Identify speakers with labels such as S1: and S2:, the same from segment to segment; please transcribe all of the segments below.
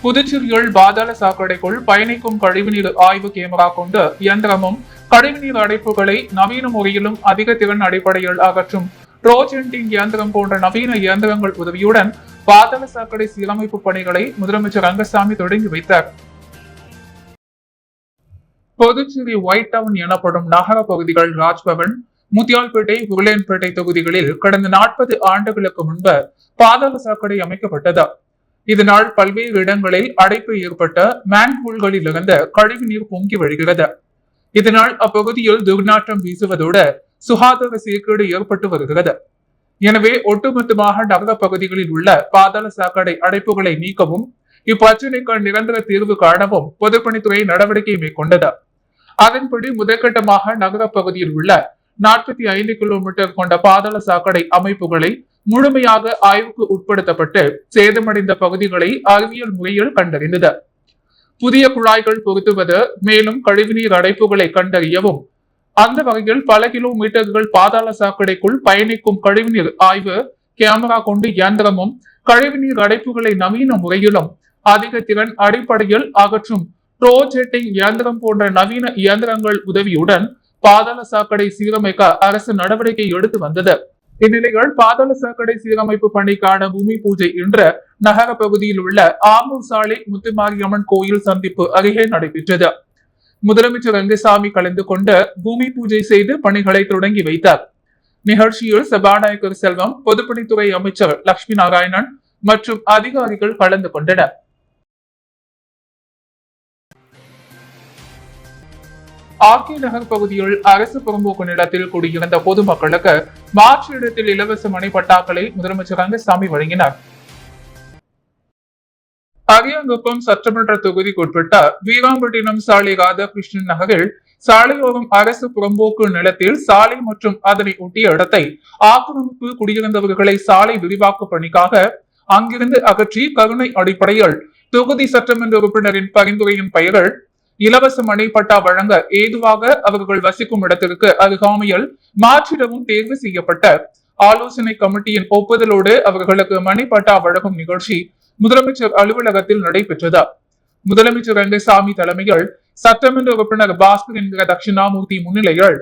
S1: புதுச்சேரியில் பாதாள சாக்கடைக்குள் பயணிக்கும் கழிவுநீர் ஆய்வு கேமரா கொண்டு இயந்திரமும் கழிவுநீர் அடைப்புகளை நவீன முறையிலும் அதிக திறன் அடிப்படையில் அகற்றும் ரோஜென்டிங் இயந்திரம் போன்ற நவீன இயந்திரங்கள் உதவியுடன் பாதாள சாக்கடை சீரமைப்பு பணிகளை முதலமைச்சர் ரங்கசாமி தொடங்கி வைத்தார். புதுச்சேரி ஒயிட் டவுன் எனப்படும் நகர பகுதிகள் ராஜ்பவன், முத்தியால்பேட்டை, உருளையன்பேட்டை தொகுதிகளில் கடந்த 40 ஆண்டுகளுக்கு முன்பு பாதாள சாக்கடை அமைக்கப்பட்டது. இதனால் பல்வேறு இடங்களில் அடைப்பு ஏற்பட்ட மேன்ஹோல்களில் இருந்து கழிவு நீர் பொங்கி வழிகிறது. இதனால் அப்பகுதியில் துர்நாற்றம் வீசுவதோடு சுகாதார சீர்கேடு ஏற்பட்டு வருகிறது. எனவே ஒட்டுமொத்தமாக நகர பகுதிகளில் உள்ள பாதாள சாக்கடை அடைப்புகளை நீக்கவும் இப்பிரச்சினைக்கு நிரந்தர தீர்வு காணவும் பொதுப்பணித்துறை நடவடிக்கை மேற்கொண்டது. அதன்படி முதற்கட்டமாக நகர பகுதியில் உள்ள 45 கிலோமீட்டர் கொண்ட பாதாள சாக்கடை அமைப்புகளை முழுமையாக ஆய்வுக்கு உட்படுத்தப்பட்டு சேதமடைந்த பகுதிகளை அறிவியல் முறையில் கண்டறிந்தது. புதிய குழாய்கள் பொருத்துவது, மேலும் கழிவுநீர் அடைப்புகளை கண்டறியவும், அந்த வகையில் பல கிலோமீட்டர்கள் பாதாள சாக்கடைக்குள் பயணிக்கும் கழிவுநீர் ஆய்வு கேமரா கொண்டு இயந்திரமும் கழிவுநீர் அடைப்புகளை நவீன முறையிலும் அதிக திறன் அடிப்படையில் அகற்றும் ரோஜெட்டிங் இயந்திரம் போன்ற நவீன இயந்திரங்கள் உதவியுடன் பாதாள சாக்கடை சீரமைக்க அரசு நடவடிக்கை எடுத்து வந்தது. இந்நிலையில் பாதாள சாக்கடை சீரமைப்பு பணிக்கான பூமி பூஜை இன்று நகர பகுதியில் உள்ள ஆம்பூர் சாலை முத்துமாரியம்மன் கோயில் சந்திப்பு அருகே நடைபெற்றது. முதலமைச்சர் ரங்கசாமி கலந்து கொண்டு பூமி பூஜை செய்து பணிகளை தொடங்கி வைத்தார். நிகழ்ச்சியில் சபாநாயகர் செல்வம், பொதுப்பணித்துறை அமைச்சர் லட்சுமி நாராயணன் மற்றும் அதிகாரிகள் கலந்து கொண்டனர். ஆர்கே நகர் பகுதியில் அரசு புறம்போக்கு நிலத்தில் குடியிருந்த பொதுமக்களுக்கு மாற்று இடத்தில் இலவச மனை பட்டாக்களை முதலமைச்சர் ரங்கசாமி வழங்கினார். அரியாங்குப்பம் சட்டமன்ற தொகுதிக்குட்பட்ட வீராம்பட்டினம் சாலை ராதாகிருஷ்ணன் நகரில் சாலையோரம் அரசு புறம்போக்கு நிலத்தில் சாலை மற்றும் அதனை ஒட்டிய இடத்தை ஆக்கிரமிப்பு குடியிருந்தவர்களை சாலை விரிவாக்க பணிக்காக அங்கிருந்து அகற்றி கருணை அடிப்படையில் தொகுதி சட்டமன்ற உறுப்பினரின் பரிந்துரையின் பெயரில் இலவச மனை பட்டா வழங்க ஏதுவாக அவர்கள் வசிக்கும் இடத்திற்கு அருகாமையில் மாற்றிடமும் தேர்வு செய்யப்பட்ட ஆலோசனை கமிட்டியின் ஒப்புதலோடு அவர்களுக்கு மனை பட்டா வழங்கும் நிகழ்ச்சி முதலமைச்சர் அலுவலகத்தில் நடைபெற்றது. முதலமைச்சர் ரங்கசாமி தலைமையில் சட்டமன்ற உறுப்பினர் பாஸ்கர் என்கிற தட்சிணாமூர்த்தி முன்னிலையில்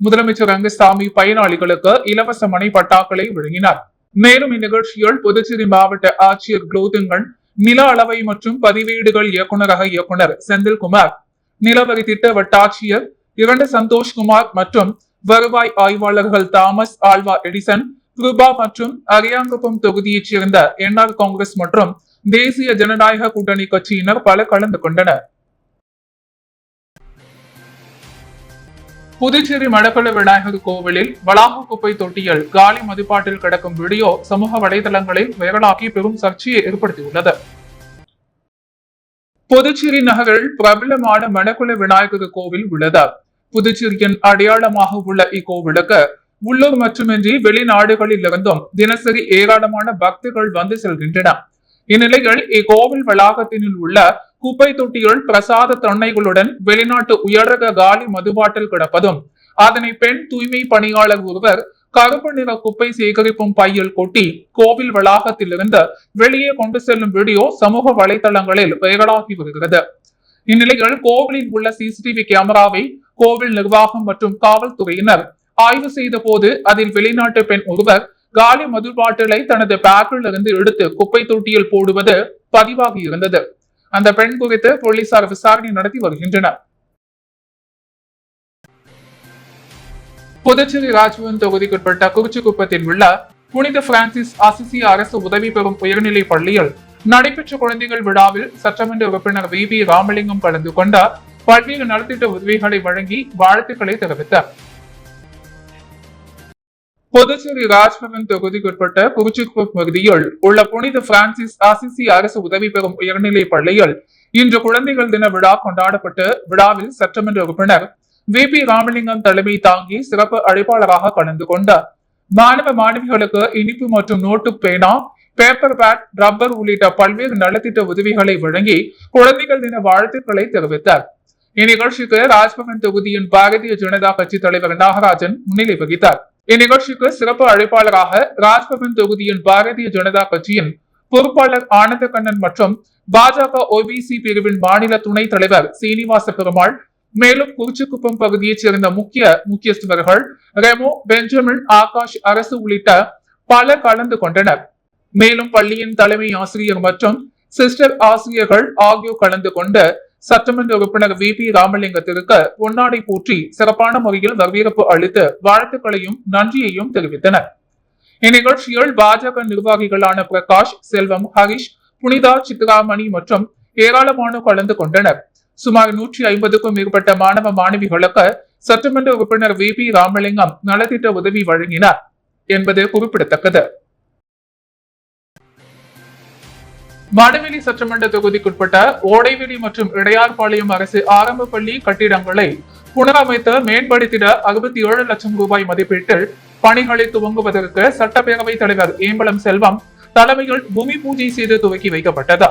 S1: முதலமைச்சர் ரங்கசாமி பயனாளிகளுக்கு இலவச மனை பட்டாக்களை வழங்கினார். மேலும் இந்நிகழ்ச்சியில் புதுச்சேரி மாவட்ட ஆட்சியர் குலோதுங்கன், நில அளவை மற்றும் பதிவேடுகள் இயக்குநரக இயக்குனர் செந்தில்குமார், நிலவரி திட்ட வட்டாட்சியர் 2 சந்தோஷ்குமார் மற்றும் வருவாய் ஆய்வாளர்கள் தாமஸ் ஆல்வா எடிசன், கிருபா மற்றும் அரியாங்குப்பம் தொகுதியைச் சேர்ந்த என்ஆர் காங்கிரஸ் மற்றும் தேசிய ஜனநாயக கூட்டணி கட்சியினர் பல கலந்து கொண்டனர். புதுச்சேரி மடப்பள விநாயகர் கோவிலில் வளாக குப்பை தொட்டியில் காலி மதுபாட்டில் கிடக்கும் வீடியோ சமூக வலைதளங்களில் வைரலாகி பெரும் சர்ச்சையை ஏற்படுத்தியுள்ளது. புதுச்சேரி நகரில் பிரபலமான மடக்குள விநாயகர் கோவில் உள்ளது. புதுச்சேரியின் அடையாளமாக உள்ள இக்கோவிலுக்கு உள்ளூர் மட்டுமின்றி வெளிநாடுகளில் இருந்தும் தினசரி ஏராளமான பக்தர்கள் வந்து செல்கின்றனர். இந்நிலையில் இக்கோவில் வளாகத்தினில் உள்ள குப்பை தொட்டியில் பிரசாத தொன்னைகளுடன் வெளிநாட்டு உயரக காலி மதுபாட்டில் கிடப்பதும், அதனை பெண் தூய்மை பணியாளர் ஒருவர் கருப்பு நிற குப்பை சேகரிப்பும் பையில் கொட்டி கோவில் வளாகத்திலிருந்து வெளியே கொண்டு செல்லும் வீடியோ சமூக வலைதளங்களில் வைரலாகி வருகிறது. இந்நிலையில் கோவிலில் உள்ள சிசிடிவி கேமராவை கோவில் நிர்வாகம் மற்றும் காவல்துறையினர் ஆய்வு செய்த போது அதில் வெளிநாட்டு பெண் ஒருவர் காலி மது பாட்டிலை தனது பேக்கில் இருந்து எடுத்து குப்பை தொட்டியில் போடுவது பதிவாகி இருந்தது. அந்த பெண் குறித்து போலீசார் விசாரணை நடத்தி வருகின்றனர். புதுச்சேரி ராஜ்பவன் தொகுதிக்குட்பட்ட குறிச்சிக்குப்பத்தில் உள்ள புனித பிரான்சிஸ் அசிசி அரசு உதவி பெறும் உயர்நிலை பள்ளியில் நடைபெற்ற குழந்தைகள் விழாவில் சட்டமன்ற உறுப்பினர் VB ராமலிங்கம் கலந்து கொண்ட பல்வேறு நலத்திட்ட உதவிகளை வழங்கி வாழ்த்துக்களை தெரிவித்தார். புதுச்சேரி ராஜ்பவன் தொகுதிக்குட்பட்ட குறிச்சிக்குப்பம் பகுதியில் உள்ள புனித பிரான்சிஸ் அசிசி அரசு உதவி பெறும் உயர்நிலை பள்ளியில் இன்று குழந்தைகள் தின விழா கொண்டாடப்பட்டு விழாவில் சட்டமன்ற உறுப்பினர் VB ராமலிங்கம் தலைமை தாங்கி சிறப்பு அழைப்பாளராக கலந்து கொண்டார். மாணவ மாணவிகளுக்கு இனிப்பு மற்றும் நோட்டு, பேனா, பேப்பர் பேட், ரப்பர் உள்ளிட்ட பல்வேறு நலத்திட்ட உதவிகளை வழங்கி குழந்தைகள் தின வாழ்த்துக்களை தெரிவித்தார். இந்நிகழ்ச்சிக்கு ராஜ்பவன் தொகுதியின் பாரதிய ஜனதா கட்சி தலைவர் நாகராஜன் முன்னிலை வகித்தார். இந்நிகழ்ச்சிக்கு சிறப்பு அழைப்பாளராக ராஜ்பவன் தொகுதியின் பாரதிய ஜனதா கட்சியின் பொறுப்பாளர் ஆனந்த கண்ணன் மற்றும் பாஜக ஓபிசி பிரிவின் மாநில துணைத் தலைவர் சீனிவாச பெருமாள், மேலும் குறிச்சிக்குப்பம் பகுதியைச் சேர்ந்த முக்கியஸ்தவர்கள் ரெமோ, பெஞ்சமின், ஆகாஷ், அரசு உள்ளிட்ட பலர் கலந்து கொண்டனர். மேலும் பள்ளியின் தலைமை ஆசிரியர் மற்றும் சிஸ்டர் ஆசிரியர்கள் ஆகியோர் கலந்து கொண்டு சட்டமன்ற உறுப்பினர் VP ராமலிங்கத்திற்கு பொன்னாடை போற்றி சிறப்பான முறையில் வரவேற்பு அளித்து வாழ்த்துக்களையும் நன்றியையும் தெரிவித்தனர். இந்நிகழ்ச்சியில் பாஜக நிர்வாகிகளான பிரகாஷ், செல்வம், ஹரிஷ், புனிதா, சித்ராமணி மற்றும் ஏராளமானோர் கலந்து கொண்டனர். சுமார் 150க்கும் மேற்பட்ட மாணவ மாணவிகளுக்கு சட்டமன்ற உறுப்பினர் VP ராமலிங்கம் நலத்திட்ட உதவி வழங்கினார் என்பது குறிப்பிடத்தக்கது. மடவெளி சட்டமன்ற தொகுதிக்குட்பட்ட ஓடைவெளி மற்றும் இடையார்பாளையம் அரசு ஆரம்ப பள்ளி கட்டிடங்களை புனரமைத்து மேம்படுத்திட 67 லட்சம் ரூபாய் மதிப்பீட்டில் பணிகளை துவங்குவதற்கு சட்டப்பேரவைத் தலைவர் ஏம்பலம் செல்வம் தலைமையில் பூமி பூஜை செய்து துவக்கி வைக்கப்பட்டது.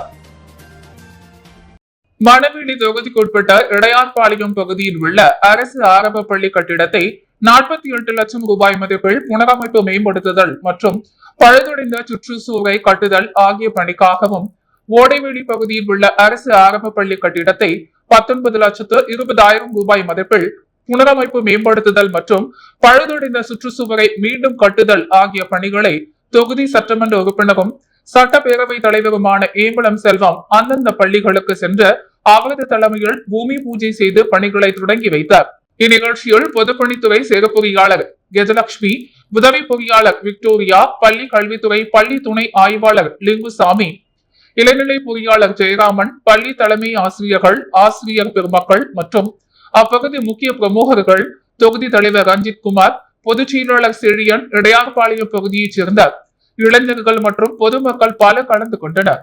S1: மணவெளி தொகுதிக்குட்பட்ட இடையார்பாளையம் பகுதியில் உள்ள அரசு ஆரம்ப பள்ளி கட்டிடத்தை 48 லட்சம் ரூபாய் மதிப்பில் புனரமைப்பு, மேம்படுத்துதல் மற்றும் பழுதடைந்த சுற்றுச்சூழலை கட்டுதல் ஆகிய பணிக்காகவும், ஓடைவெளி பகுதியில் உள்ள அரசு ஆரம்ப பள்ளி கட்டிடத்தை 19,20,000 ரூபாய் மதிப்பில் புனரமைப்பு, மேம்படுத்துதல் மற்றும் பழுதடைந்த சுற்றுச்சுவரை மீண்டும் கட்டுதல் ஆகிய பணிகளை தொகுதி சட்டமன்ற உறுப்பினரும் சட்டப்பேரவை தலைவருமான ஏம்பலம் செல்வம் அந்தந்த பள்ளிகளுக்கு சென்று அவரது தலைமையில் பூமி பூஜை செய்து பணிகளை தொடங்கி வைத்தார். இந்நிகழ்ச்சியில் பொதுப்பணித்துறை செயற்பொறியாளர் கஜலட்சுமி, உதவி பொறியாளர் விக்டோரியா, பள்ளி கல்வித்துறை பள்ளி துணை ஆய்வாளர் லிங்குசாமி, இளநிலை பொறியாளர் ஜெயராமன், பள்ளி தலைமை ஆசிரியர்கள், ஆசிரியர் பெருமக்கள் மற்றும் அப்பகுதி முக்கிய பிரமுகர்கள், தொகுதி தலைவர் ரஞ்சித் குமார், பொதுச் செயலாளர் செழியன், இடையார்பாளையம் பகுதியைச் சேர்ந்த இளைஞர்கள் மற்றும் பொதுமக்கள் பல கலந்து கொண்டனர்.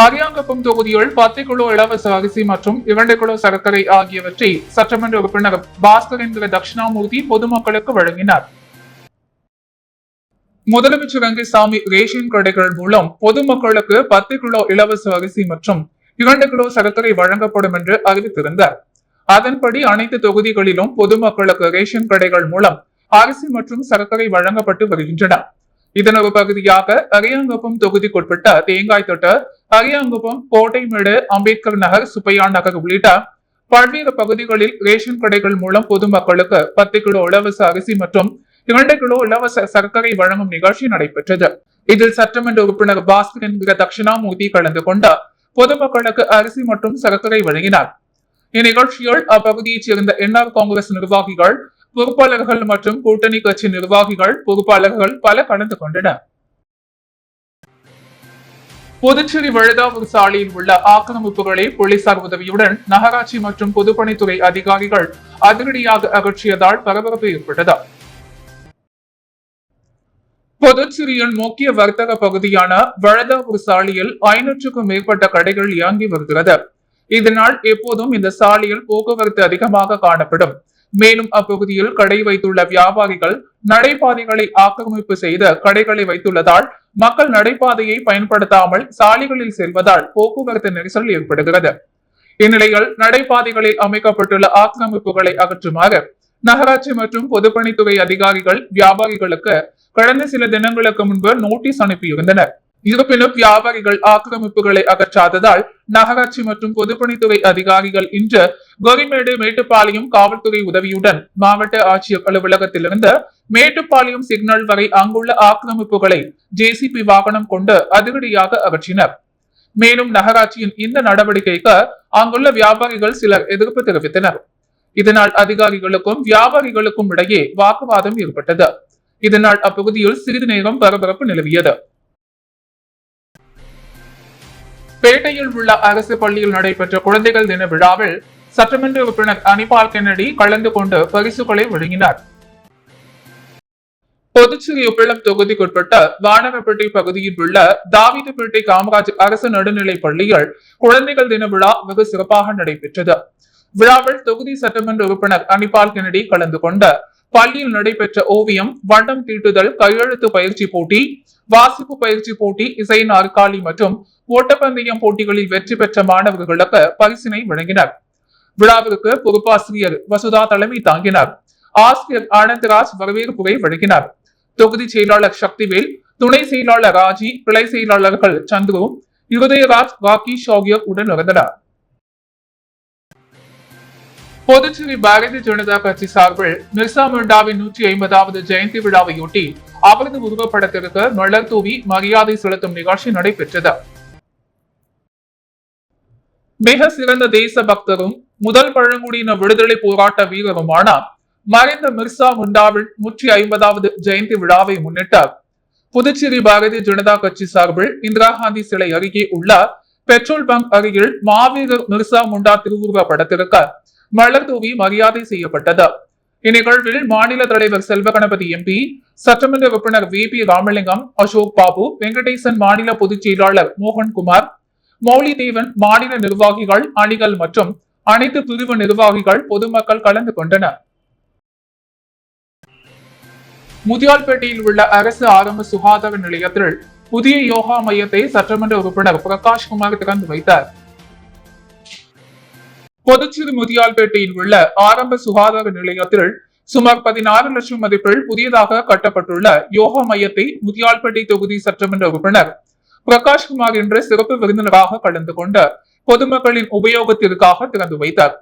S1: அரியாங்குப்பம் தொகுதியில் 10 கிலோ இலவச அரிசி மற்றும் 2 கிலோ சர்க்கரை ஆகியவற்றை சட்டமன்ற உறுப்பினர் பாஸ்கரேந்திர தட்சிணாமூர்த்தி பொதுமக்களுக்கு வழங்கினார். முதலமைச்சர் ரங்கசாமி ரேஷன் கடைகள் மூலம் பொதுமக்களுக்கு 10 கிலோ இலவச அரிசி மற்றும் 2 கிலோ சர்க்கரை வழங்கப்படும் என்று அறிவித்திருந்தார். அதன்படி அனைத்து தொகுதிகளிலும் பொதுமக்களுக்கு ரேஷன் கடைகள் மூலம் அரிசி மற்றும் சர்க்கரை வழங்கப்பட்டு வருகின்றன. இதன் ஒரு பகுதியாக அரியாங்குப்பம் தொகுதிக்குட்பட்ட தேங்காய்தோட்ட, அரியாங்குப்பம், கோட்டைமேடு, அம்பேத்கர் நகர், சுப்பையா நகர் உள்ளிட்ட பல்வேறு பகுதிகளில் ரேஷன் கடைகள் மூலம் பொதுமக்களுக்கு 10 கிலோ இலவச அரிசி மற்றும் 2 கிலோ இலவச சர்க்கரை வழங்கும் நிகழ்ச்சி நடைபெற்றது. இதில் சட்டமன்ற உறுப்பினர் பாஸ்கரேந்திர தட்சிணாமூர்த்தி கலந்து கொண்டு பொதுமக்களுக்கு அரிசி மற்றும் சர்க்கரை வழங்கினார். இந்நிகழ்ச்சியில் அப்பகுதியைச் சேர்ந்த NR காங்கிரஸ் நிர்வாகிகள், பொறுப்பாளர்கள் மற்றும் கூட்டணி கட்சி நிர்வாகிகள், பொறுப்பாளர்கள் பல கலந்து கொண்டனர். புதுச்சேரி வழுதாவூர் சாலையில் உள்ள ஆக்கிரமிப்புகளை போலீசார் உதவியுடன் நகராட்சி மற்றும் பொதுப்பணித்துறை அதிகாரிகள் அதிரடியாக அகற்றியதால் பரபரப்பு ஏற்பட்டது. புதுச்சேரியின் முக்கிய வர்த்தக பகுதியான வழுதாவூர் சாலையில் 500க்கும் மேற்பட்ட கடைகள் இயங்கி வருகிறது. இதனால் எப்போதும் இந்த சாலையில் போக்குவரத்து அதிகமாக காணப்படும். மேலும் அப்பகுதியில் கடை வைத்துள்ள வியாபாரிகள் நடைபாதைகளை ஆக்கிரமிப்பு செய்து கடைகளை வைத்துள்ளதால் மக்கள் நடைபாதையை பயன்படுத்தாமல் சாலைகளில் செல்வதால் போக்குவரத்து நெரிசல் ஏற்படுகிறது. இந்நிலையில் நடைபாதைகளில் அமைக்கப்பட்டுள்ள ஆக்கிரமிப்புகளை அகற்றுமாறு நகராட்சி மற்றும் பொதுப்பணித்துறை அதிகாரிகள் வியாபாரிகளுக்கு கடந்த சில தினங்களுக்கு முன்பு நோட்டீஸ் அனுப்பியிருந்தனர். இருப்பினும் வியாபாரிகள் ஆக்கிரமிப்புகளை அகற்றாததால் நகராட்சி மற்றும் பொதுப்பணித்துறை அதிகாரிகள் இன்று கோரிமேடு, மேட்டுப்பாளையம் காவல்துறை உதவியுடன் மாவட்ட ஆட்சியர் அலுவலகத்திலிருந்து மேட்டுப்பாளையம் சிக்னல் வரை அங்குள்ள ஆக்கிரமிப்புகளை JCB வாகனம் கொண்டு அதிரடியாக அகற்றினர். மேலும் நகராட்சியின் இந்த நடவடிக்கைக்கு அங்குள்ள வியாபாரிகள் சிலர் எதிர்ப்பு தெரிவித்தனர். இதனால் அதிகாரிகளுக்கும் வியாபாரிகளுக்கும் இடையே வாக்குவாதம் ஏற்பட்டது. இதனால் அப்பகுதியில் சிறிது நேரம் பரபரப்பு நிலவியது. பேட்டையில் உள்ள அரசு பள்ளியில் நடைபெற்ற குழந்தைகள் தின விழாவில் சட்டமன்ற உறுப்பினர் அனிபால் கென்னடி கலந்து கொண்டு பரிசுகளை வழங்கினார். புதுச்சேரி உப்பளம் தொகுதிக்குட்பட்ட வானரப்பேட்டை பகுதியில் உள்ள தாவீதுப்பேட்டை காமராஜ் அரசு நடுநிலைப் பள்ளியில் குழந்தைகள் தின விழா வெகு சிறப்பாக நடைபெற்றது. விழாவில் தொகுதி சட்டமன்ற உறுப்பினர் அனிபால் கென்னடி கலந்து கொண்ட பள்ளியில் நடைபெற்ற ஓவியம், வண்ணம் தீட்டுதல், கையெழுத்து பயிற்சி போட்டி, வாசிப்பு பயிற்சி போட்டி, இசை நாற்காலி மற்றும் ஓட்டப்பந்தயம் போட்டிகளில் வெற்றி பெற்ற மாணவர்களுக்கு பரிசினை வழங்கினர். விழாவிற்கு பொறுப்பாசிரியர் வசுதா தலைமை தாங்கினார். ஆசிரியர் ஆனந்தராஜ் வரவேற்புரை வழங்கினார். தொகுதி செயலாளர் சக்திவேல், துணை செயலாளர் ராஜி, கிளை செயலாளர்கள் சந்துரு, இருதயராஜ், ராகேஷ் ஆகியோர் உடன் இருந்தனர். புதுச்சேரி பாரதிய ஜனதா கட்சி சார்பில் மிர்சா முண்டாவின் 150வது ஜெயந்தி விழாவையொட்டி அவரது உருவப்படத்திற்கு மலர் தூவி மரியாதை செலுத்தும் நிகழ்ச்சி நடைபெற்றது. மிக சிறந்த தேச பக்தரும் முதல் பழங்குடியின விடுதலை போராட்ட வீரருமான மறைந்த மிர்சா முண்டாவின் 150வது ஜெயந்தி விழாவை முன்னிட்டு புதுச்சேரி பாரதிய ஜனதா கட்சி சார்பில் இந்திரா காந்தி சிலை அருகே உள்ள பெட்ரோல் பங்க் அருகில் மாவீரர் மிர்சா முண்டா திருவுருவ படத்திற்கு மலர் தூவி மரியாதை செய்யப்பட்டது. இந்நிகழ்வில் மாநில தலைவர் செல்வ கணபதி எம்பி, சட்டமன்ற உறுப்பினர் VP ராமலிங்கம், அசோக் பாபு, வெங்கடேசன், மாநில பொதுச் செயலாளர் மோகன்குமார், மௌலிதேவன், மாநில நிர்வாகிகள், அணிகள் மற்றும் அனைத்து பிரிவு நிர்வாகிகள், பொதுமக்கள் கலந்து கொண்டனர். முதியால்பேட்டையில் உள்ள அரசு ஆரம்ப சுகாதார நிலையத்தில் புதிய யோகா மையத்தை சட்டமன்ற உறுப்பினர் பிரகாஷ்குமார் திறந்து வைத்தார். புதுச்சேரி முதியால்பேட்டையில் உள்ள ஆரம்ப சுகாதார நிலையத்தில் சுமார் 16 லட்சம் மதிப்பில் புதியதாக கட்டப்பட்டுள்ள யோகா மையத்தை முதியால்பேட்டை தொகுதி சட்டமன்ற உறுப்பினர் பிரகாஷ்குமார் என்ற சிறப்பு விருந்தினராக கலந்து கொண்டு பொதுமக்களின் உபயோகத்திற்காக திறந்து வைத்தார்.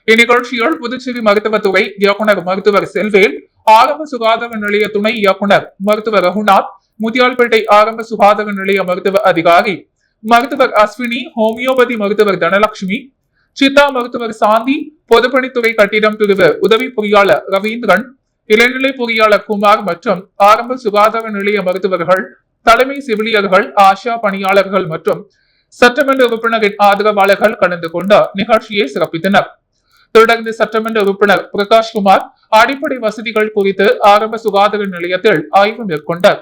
S1: இந்நிகழ்ச்சியில் புதுச்சேரி மருத்துவத்துறை இயக்குனர் மருத்துவர் செல்வேல், ஆரம்ப சுகாதார நிலைய துணை இயக்குனர் மருத்துவர் ரகுநாத், முதியால்பேட்டை ஆரம்ப சுகாதார நிலைய மருத்துவ அதிகாரி மருத்துவர் அஸ்வினி, ஹோமியோபதி மருத்துவர் தனலட்சுமி, சித்தா மருத்துவர் சாந்தி, பொதுப்பணித்துறை கட்டிடம் பிரிவு உதவி பொறியாளர் ரவீந்திரன், இளநிலை பொறியாளர் குமார் மற்றும் ஆரம்ப சுகாதார நிலைய மருத்துவர்கள், தலைமை செவிலியர்கள், ஆஷா பணியாளர்கள் மற்றும் சட்டமன்ற உறுப்பினரின் ஆதரவாளர்கள் கலந்து கொண்ட நிகழ்ச்சியை சிறப்பித்தனர். தொடர்ந்து சட்டமன்ற உறுப்பினர் பிரகாஷ்குமார் அடிப்படை வசதிகள் குறித்து ஆரம்ப சுகாதார நிலையத்தில் ஆய்வு மேற்கொண்டார்.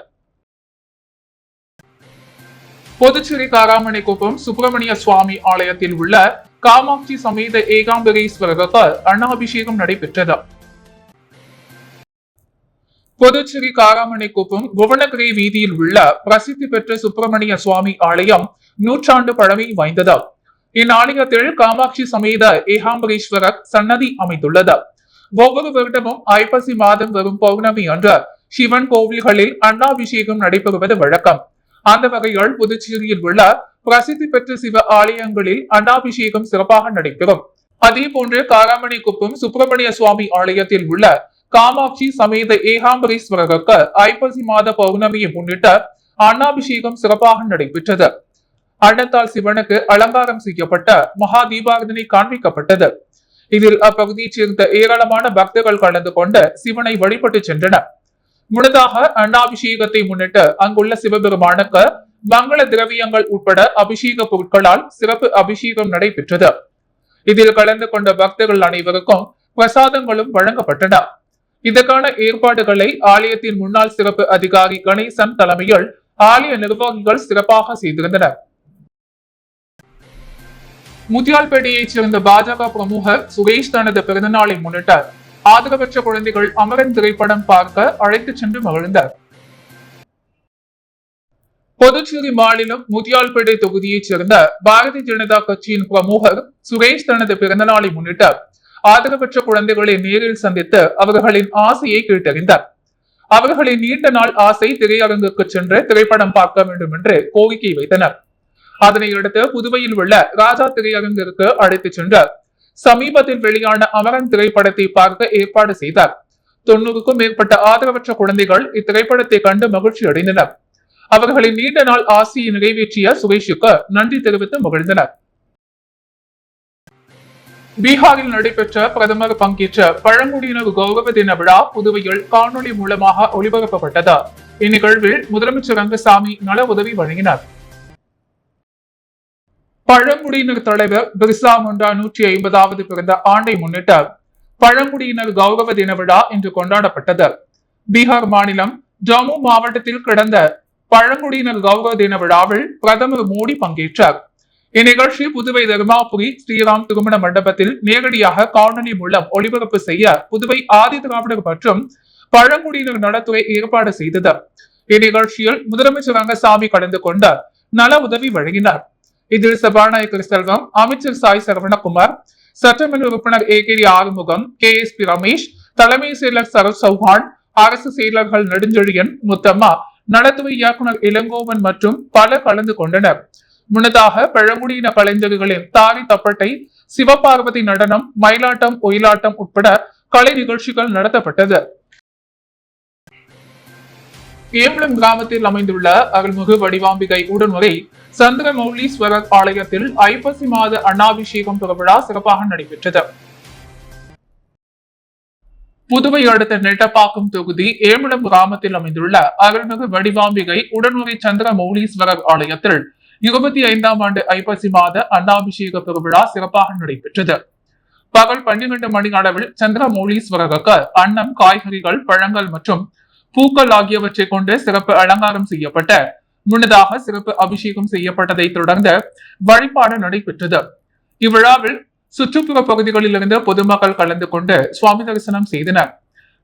S1: புதுச்சேரி காராமணிக்குப்பம் சுப்பிரமணிய சுவாமி ஆலயத்தில் உள்ள காமாட்சி சமேத ஏகாம்பரேஸ்வரருக்கு அன்னாபிஷேகம் நடைபெற்றது. புதுச்சேரி காராமணிக்குப்பம் புவனகிரி வீதியில் உள்ள பிரசித்தி பெற்ற சுப்பிரமணிய சுவாமி ஆலயம் 100 ஆண்டு பழமை வாய்ந்தது. இந்நாளையத்தில் காமாட்சி சமேத ஏகாம்பரேஸ்வரர் சன்னதி அமைந்துள்ளது. ஒவ்வொரு வருடமும் ஐப்பசி மாதம் வரும் பௌர்ணமி அன்று சிவன் கோவில்களில் அன்னாபிஷேகம் நடைபெறுவது வழக்கம். அந்த வகையில் புதுச்சேரியில் உள்ள பிரசித்தி பெற்ற சிவ ஆலயங்களில் அன்னாபிஷேகம் சிறப்பாக நடைபெறும். அதே போன்று காராமணிக்குப்பம் சுப்பிரமணிய சுவாமி ஆலயத்தில் உள்ள காமாட்சி சமேத ஏகாம்பரேஸ்வரருக்கு ஐப்பசி மாத பௌர்ணமியை முன்னிட்டு அன்னாபிஷேகம் சிறப்பாக நடைபெற்றது. அன்னத்தால் சிவனுக்கு அலங்காரம் செய்யப்பட்ட மகா தீபாரதனை காண்பிக்கப்பட்டது. இதில் அப்பகுதியைச் சேர்ந்த ஏராளமான பக்தர்கள் கலந்து கொண்டு சிவனை வழிபட்டு சென்றனர். முன்னதாக அன்னாபிஷேகத்தை முன்னிட்டு அங்குள்ள சிவபெருமானுக்கு மங்கள திரவியங்கள் உட்பட அபிஷேக பொருட்களால் சிறப்பு அபிஷேகம் நடைபெற்றது. இதில் கலந்து கொண்ட பக்தர்கள் அனைவருக்கும் பிரசாதங்களும் வழங்கப்பட்டன. இதற்கான ஏற்பாடுகளை ஆலயத்தின் முன்னாள் சிறப்பு அதிகாரி கணேசன் தலைமையில் ஆலய நிர்வாகிகள் சிறப்பாக செய்திருந்தனர். முத்தியால்பேட்டையைச் சேர்ந்த பாஜக பிரமுகர் சுரேஷ் தனது பிறந்தநாளை முன்னிட்டு ஆதரவற்ற குழந்தைகள் அமரன் திரைப்படம் பார்க்க அழைத்துச் சென்று மகிழ்ந்தார். புதுச்சேரி மாநிலம் முத்தியால்பேட்டை தொகுதியைச் சேர்ந்த பாரதிய ஜனதா கட்சியின் பிரமுகர் சுரேஷ் தனது பிறந்தநாளை முன்னிட்டு ஆதரவற்ற குழந்தைகளை நேரில் சந்தித்து அவர்களின் ஆசையை கேட்டறிந்தார். அவர்களின் நீண்ட நாள் ஆசை திரையரங்குக்கு சென்று திரைப்படம் பார்க்க வேண்டும் என்று கோரிக்கை வைத்தனர். அதனையடுத்து புதுவையில் உள்ள ராஜா திரையரங்கிற்கு அழைத்துச் சென்றார். சமீபத்தில் வெளியான அமரன் திரைப்படத்தை பார்க்க ஏற்பாடு செய்தார். 90க்கும் மேற்பட்ட ஆதரவற்ற குழந்தைகள் இத்திரைப்படத்தை கண்டு மகிழ்ச்சி அடைந்தனர். அவர்களின் நீண்ட நாள் ஆசையை நிறைவேற்றிய சுரேஷுக்கு நன்றி தெரிவித்து மகிழ்ந்தனர். பீகாரில் நடைபெற்ற பிரதமர் பங்கேற்ற பழங்குடியினர் கௌரவ தின விழா புதுவையில் காணொலி மூலமாக ஒளிபரப்பப்பட்டது. இந்நிகழ்வில் முதலமைச்சர் ரங்கசாமி நல உதவி வழங்கினார். பழங்குடியினர் தலைவர் பிர்சா முண்டா 150வது பிறந்த ஆண்டை முன்னிட்டு பழங்குடியினர் கௌரவ தின விழா இன்று கொண்டாடப்பட்டது. பீகார் மாநிலம் ஜம்மு மாவட்டத்தில் கடந்த பழங்குடியினர் கௌரவ தின விழாவில் பிரதமர் மோடி பங்கேற்றார். இந்நிகழ்ச்சி புதுவை தர்மாபுரி ஸ்ரீராம் திருமண மண்டபத்தில் நேரடியாக காணொலி மூலம் ஒளிபரப்பு செய்ய புதுவை ஆதி திராவிடர் மற்றும் பழங்குடியினர் நலத்துறை ஏற்பாடு செய்தது. இந்நிகழ்ச்சியில் முதலமைச்சர் ரங்கசாமி கலந்து கொண்ட நல உதவி வழங்கினார். இதில் சபாநாயகர் செல்வம், அமைச்சர் சாய் சரவணகுமார், சட்டமன்ற உறுப்பினர் AKD ஆறுமுகம், KSP ரமேஷ், தலைமை செயலர் சரத் சௌஹான், அரசு செயலர்கள் நெடுஞ்செழியன், முத்தம்மா, நலத்துறை இயக்குனர் இளங்கோவன் மற்றும் பலர் கலந்து கொண்டனர். முன்னதாக பழங்குடியின கலைஞர்களின் தாரி தப்பட்டை, சிவபார்வதி நடனம், மயிலாட்டம், ஒயிலாட்டம் உட்பட கலை நிகழ்ச்சிகள் நடத்தப்பட்டது. ஏம்பலம் கிராமத்தில் அமைந்துள்ள அருள்மிகு வடிவாம்பிகை உடனுரை சந்திரமௌலீஸ்வரர் ஆலயத்தில் ஐப்பசி மாத அன்னாபிஷேகம் திருவிழா சிறப்பாக நடைபெற்றது. புதுவை அடுத்த நெட்டப்பாக்கம் தொகுதி ஏம்பலம் கிராமத்தில் அமைந்துள்ள அருள்மிகு வடிவாம்பிகை உடனுரை சந்திரமௌலீஸ்வரர் ஆலயத்தில் 25ஆம் ஆண்டு ஐப்பசி மாத அன்னாபிஷேக திருவிழா சிறப்பாக நடைபெற்றது. பகல் 12 மணி அளவில் சந்திரமௌலீஸ்வரருக்கு அன்னம், காய்கறிகள், பழங்கள் மற்றும் பூக்கள் ஆகியவற்றை கொண்டு சிறப்பு அலங்காரம் செய்யப்பட்ட முன்னதாக சிறப்பு அபிஷேகம் செய்யப்பட்டதை தொடர்ந்து வழிபாடு நடைபெற்றது. இவ்விழாவில் சுற்றுப்புற பகுதிகளில் இருந்து பொதுமக்கள் கலந்து கொண்டு சுவாமி தரிசனம் செய்தனர்.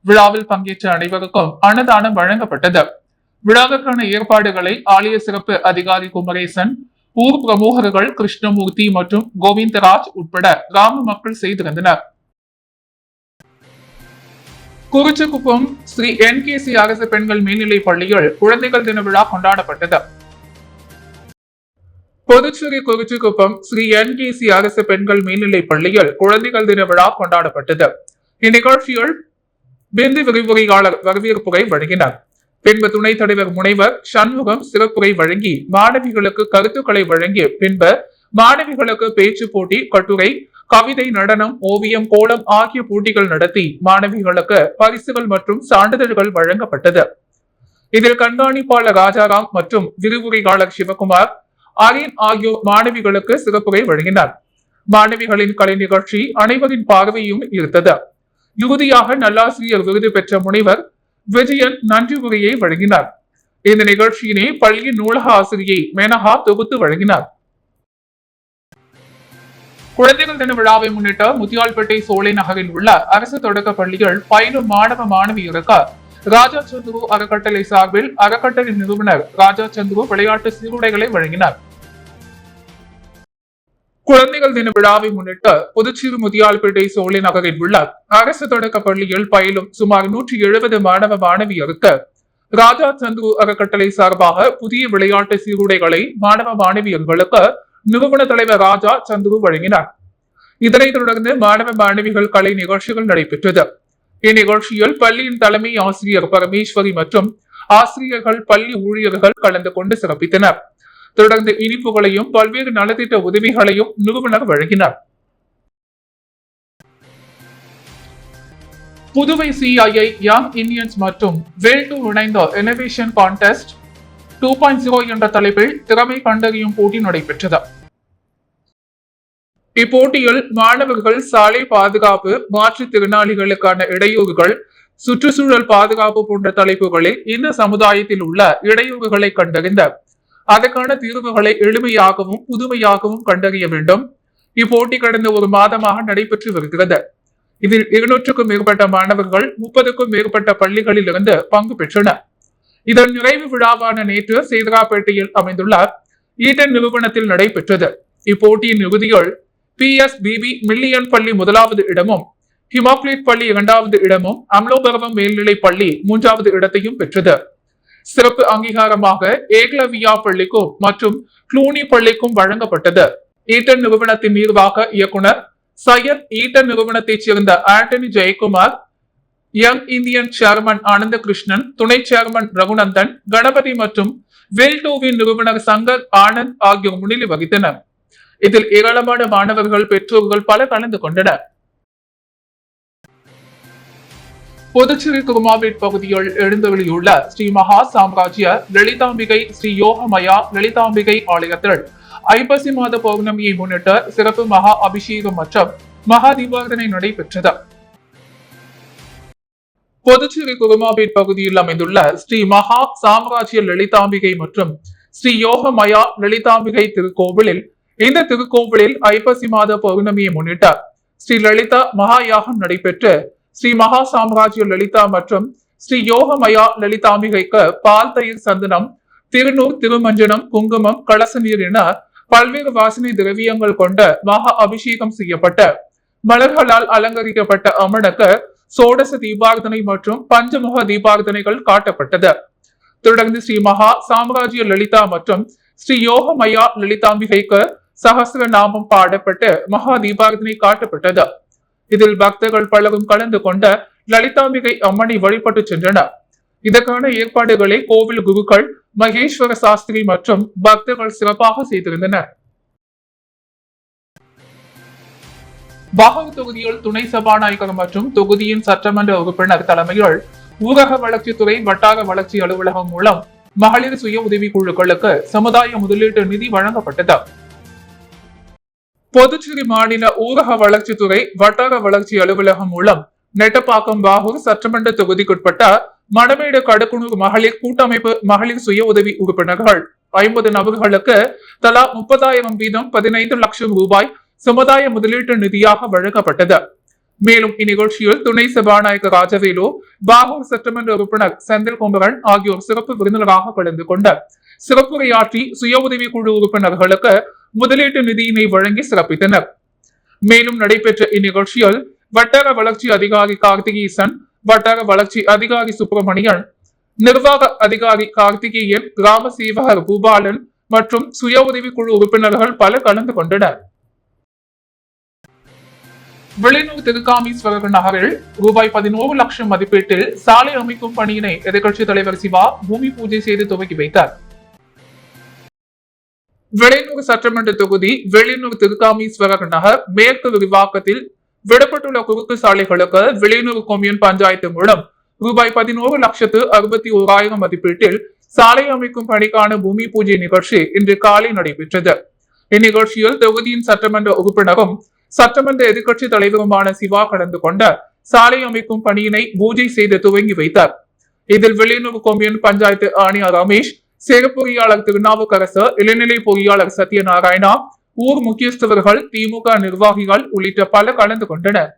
S1: விழாவில் பங்கேற்ற அனைவருக்கும் அன்னதானம் வழங்கப்பட்டது. விழாவிற்கான ஏற்பாடுகளை ஆலய சிறப்பு அதிகாரி குமரேசன், ஊர் பிரமுகர்கள் கிருஷ்ணமூர்த்தி மற்றும் கோவிந்தராஜ் உட்பட கிராம மக்கள் செய்திருந்தனர். குறிச்சிக்குப்பம் ஸ்ரீ NKC அரசு பெண்கள் மேல்நிலை பள்ளியில் குழந்தைகள் தின விழா கொண்டாடப்பட்டது. புதுச்சேரி குறிச்சிக்குப்பம் ஸ்ரீ NKC அரசு பெண்கள் மேல்நிலை பள்ளியில் குழந்தைகள் தின விழா கொண்டாடப்பட்டது. இந்நிகழ்ச்சியில் பிந்தி விரிவுரையாளர் வரவேற்புரை வழங்கினார். பின்பு துணைத் தலைவர் முனைவர் சண்முகம் சிறப்புரை வழங்கி மாணவிகளுக்கு கருத்துக்களை வழங்கி பின்பு மாணவிகளுக்கு பேச்சு போட்டி, கட்டுரை, கவிதை, நடனம், ஓவியம், கோலம் ஆகிய போட்டிகள் நடத்தி மாணவிகளுக்கு பரிசுகள் மற்றும் சான்றிதழ்கள் வழங்கப்பட்டது. இதில் கண்காணிப்பாளர் ராஜாராம் மற்றும் விரிவுரையாளர் சிவகுமார், அரின் ஆகியோர் மாணவிகளுக்கு சிறப்புரை வழங்கினார். மாணவிகளின் கலை நிகழ்ச்சி அனைவரின் பார்வையும் ஈர்த்தது. இறுதியாக நல்லாசிரியர் விருது பெற்ற முனைவர் விஜயன் நன்றி உரையை வழங்கினார். இந்த நிகழ்ச்சியினை பள்ளியின் நூலக ஆசிரியை மேனகா தொகுத்து வழங்கினார். குழந்தைகள் தின விழாவை முன்னிட்டு முத்தியால்பேட்டை சோலை நகரில் உள்ள அரசு தொடக்க பள்ளிகள் பயிலும் மாணவ மாணவியருக்கு ராஜா சந்துரு அறக்கட்டளை சார்பில் அறக்கட்டளை நிறுவனர் ராஜா சந்துரு விளையாட்டு சீருடைகளை வழங்கினார். குழந்தைகள் தின விழாவை முன்னிட்டு புதுச்சேரி முத்தியால்பேட்டை சோலை நகரில் உள்ள அரசு தொடக்க பள்ளியில் பயிலும் சுமார் 170 மாணவ மாணவியருக்கு ராஜா சந்துரு அறக்கட்டளை சார்பாக புதிய விளையாட்டு சீருடைகளை மாணவ மாணவியர்களுக்கு நிறுவன தலைவர் ராஜா சந்துரு வழங்கினார். இதனைத் தொடர்ந்து மாணவ மாணவிகள் கலை நிகழ்ச்சிகள் நடைபெற்றது. இந்நிகழ்ச்சியில் பள்ளியின் தலைமை ஆசிரியர் பரமேஸ்வரி மற்றும் ஆசிரியர்கள், பள்ளி ஊழியர்கள் கலந்து கொண்டு சிறப்பித்தனர். தொடர்ந்து இனிப்புகளையும் பல்வேறு நலத்திட்ட உதவிகளையும் நிறுவனர் வழங்கினார். புதுவை CII யங் இந்தியன்ஸ் மற்றும் வேல்டு இணைந்த இனோவேஷன் கான்டெஸ்ட் 2.0 என்ற தலைப்பில் திறமை கண்டறியும் போட்டி நடைபெற்றது. இப்போட்டியில் மாணவர்கள் சாலை பாதுகாப்பு, மாற்றுத்திறனாளிகளுக்கான இடையூறுகள், சுற்றுச்சூழல் பாதுகாப்பு போன்ற தலைப்புகளில் இந்த சமுதாயத்தில் உள்ள இடையூறுகளை கண்டறிந்த அதற்கான தீர்வுகளை எளிமையாகவும் புதுமையாகவும் கண்டறிய வேண்டும். இப்போட்டி கடந்த ஒரு மாதமாக நடைபெற்று வருகிறது. இதில் 200க்கும் மேற்பட்ட மாணவர்கள் 30க்கும் மேற்பட்ட பள்ளிகளில் இருந்து பங்கு பெற்றனர். இதன் நிறைவு விழாவான நேற்று சேதராப்பேட்டையில் அமைந்துள்ள ஈட்டன் நிறுவனத்தில் நடைபெற்றது. இப்போட்டியின் இறுதியில் PSBB மில்லியன் பள்ளி 1வது இடமும், ஹிமாக்லேட் பள்ளி 2வது இடமும், அம்லோபர்வம் மேல்நிலை பள்ளி 3வது இடத்தையும் பெற்றது. சிறப்பு அங்கீகாரமாக ஏக்லவியா பள்ளிக்கும் மற்றும் க்ளூனி பள்ளிக்கும் வழங்கப்பட்டது. ஈட்டன் நிறுவனத்தின் நிர்வாக இயக்குனர் சையத், ஈட்டன் நிறுவனத்தைச் சேர்ந்த Antony Jayakumar, young Indian chairman ஆனந்த கிருஷ்ணன், துணை சேர்மன் ரகுநந்தன், கணபதி மற்றும் வேல்டோவின் நிறுவனர் சங்கர் ஆனந்த் ஆகியோர் முன்னிலை வகித்தனர். இதில் ஏராளமான மாணவர்கள், பெற்றோர்கள் பலர் கலந்து கொண்டனர். புதுச்சேரி குருமாவேட் பகுதியில் எழுந்தருளியுள்ள ஸ்ரீ மகா சாம்ராஜ்ய லலிதாம்பிகை ஸ்ரீ யோகமயா லலிதாம்பிகை ஆலயத்தில் ஐப்பசி மாத பௌர்ணமியை முன்னிட்டு சிறப்பு மகா அபிஷேகம் மற்றும் மகா தீபாராதனை நடைபெற்றது. புதுச்சேரி குருமாவேட் பகுதியில் அமைந்துள்ள ஸ்ரீ மகா சாம்ராஜ்ய லலிதாம்பிகை மற்றும் ஸ்ரீ யோகமயா லலிதாம்பிகை திருக்கோவிலில் இந்த திருக்கோவிலில் ஐப்பசி மாத பௌர்ணமியை முன்னிட்டு ஸ்ரீ லலிதா மகா யாகம் நடைபெற்று ஸ்ரீ மகா சாம்ராஜ்ய லலிதா மற்றும் ஸ்ரீ யோகமயா லலிதாம்பிகைக்கு பால், தயிர், சந்தனம், திருநூர், திருமஞ்சனம், குங்குமம், கலச நீர் என பல்வேறு வாசனை திரவியங்கள் கொண்ட மகா அபிஷேகம் செய்யப்பட்ட மலர்களால் அலங்கரிக்கப்பட்ட அம்மனுக்கு சோடச தீபார்த்தனை மற்றும் பஞ்சமுக தீபார்த்தனைகள் காட்டப்பட்டது. தொடர்ந்து ஸ்ரீ மகா சாம்ராஜ்ய லலிதா மற்றும் ஸ்ரீ யோகமயா லலிதாம்பிகைக்கு சகஸ்ர நாமம் பாடப்பட்டு மகா தீபாரதனை காட்டப்பட்டது. இதில் பக்தர்கள் பலரும் கலந்து கொண்ட லலிதாம்பிகை அம்மனை வழிபட்டு சென்றனர். இதற்கான ஏற்பாடுகளை கோவில் குருக்கள் மகேஸ்வர சாஸ்திரி மற்றும் பக்தர்கள் சிறப்பாக செய்திருந்தனர். பாகூர் தொகுதியில் துணை சபாநாயகர் மற்றும் தொகுதியின் சட்டமன்ற உறுப்பினர் தலைமையில் ஊரக வளர்ச்சித்துறை வட்டார வளர்ச்சி அலுவலகம் மூலம் மகளிர் சுய உதவி குழுக்களுக்கு சமுதாய முதலீட்டு நிதி வழங்கப்பட்டது. புதுச்சேரி மாநில ஊரக வளர்ச்சித்துறை வட்டார வளர்ச்சி அலுவலகம் மூலம் நெட்டப்பாக்கம் பாகூர் சட்டமன்ற தொகுதிக்குட்பட்ட மணமேடு கடக்குனூர் மகளிர் கூட்டமைப்பு மகளிர் சுய உதவி உறுப்பினர்கள் 50 நபர்களுக்கு தலா 30,000 வீதம் 15 லட்சம் ரூபாய் சமுதாய முதலீட்டு நிதியாக வழங்கப்பட்டது. மேலும் இந்நிகழ்ச்சியில் துணை சபாநாயகர் ராஜவேலு, பாகூர் சட்டமன்ற உறுப்பினர் செந்தில் குமரன் ஆகியோர் சிறப்பு விருந்தினராக கலந்து கொண்ட சிறப்புரையாற்றி சுய உதவி குழு உறுப்பினர்களுக்கு முதலீட்டு நிதியினை வழங்கி சிறப்பித்தனர். மேலும் நடைபெற்ற இந்நிகழ்ச்சியில் வட்டார வளர்ச்சி அதிகாரி கார்த்திகேசன், வட்டார வளர்ச்சி அதிகாரி சுப்பிரமணியன், நிர்வாக அதிகாரி கார்த்திகேயன், கிராம சேவகர் பூபாலன் மற்றும் சுய உதவி குழு உறுப்பினர்கள் பலர் கலந்து கொண்டனர். விளைநூர் திருக்காமீஸ்வரர் நகரில் ரூபாய் 11 லட்சம் மதிப்பீட்டில் சாலை அமைக்கும் பணியினை எதிர்க்கட்சித் தலைவர் சிவா பூமி பூஜை செய்து துவக்கி வைத்தார். விளைநூர் சட்டமன்ற தொகுதி வெளியூர் திருக்காமீஸ்வரர் நகர் மேற்கு விரிவாக்கத்தில் விடப்பட்டுள்ள குறுக்கு சாலைகளுக்கு விளைநூர் கொம்யூன் பஞ்சாயத்து மூலம் ரூபாய் 11,61,000 மதிப்பீட்டில் சாலை அமைக்கும் பணிக்கான பூமி பூஜை நிகழ்ச்சி இன்று காலை நடைபெற்றது. இந்நிகழ்ச்சியில் தொகுதியின் சட்டமன்ற உறுப்பினரும் சட்டமன்ற எதிர்க்கட்சி தலைவருமான சிவா கலந்து கொண்ட சாலை அமைக்கும் பணியினை பூஜை செய்து துவங்கி வைத்தார். இதில் வெளியூர் கொம்யூன் பஞ்சாயத்து ஆணையர் ரமேஷ், சிறு பொறியாளர் திருநாவுக்கரசு, இளநிலை பொறியாளர் சத்யநாராயணா, ஊர் முக்கியஸ்தவர்கள், திமுக நிர்வாகிகள் உள்ளிட்ட பல கலந்து கொண்டனர்.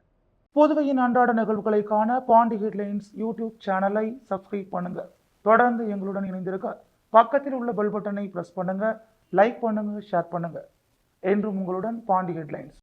S2: புதுவையின் அன்றாட நிகழ்வுகளை காண பாண்டி ஹெட்லைன்ஸ் யூடியூப் சேனலை சப்ஸ்கிரைப் பண்ணுங்க. தொடர்ந்து எங்களுடன் இணைந்திருக்க பக்கத்தில் உள்ள பெல் பட்டனை பிரஸ் பண்ணுங்க, லைக் பண்ணுங்க, ஷேர் பண்ணுங்க. என்றும் உங்களுடன் பாண்டி ஹெட்லைன்ஸ்.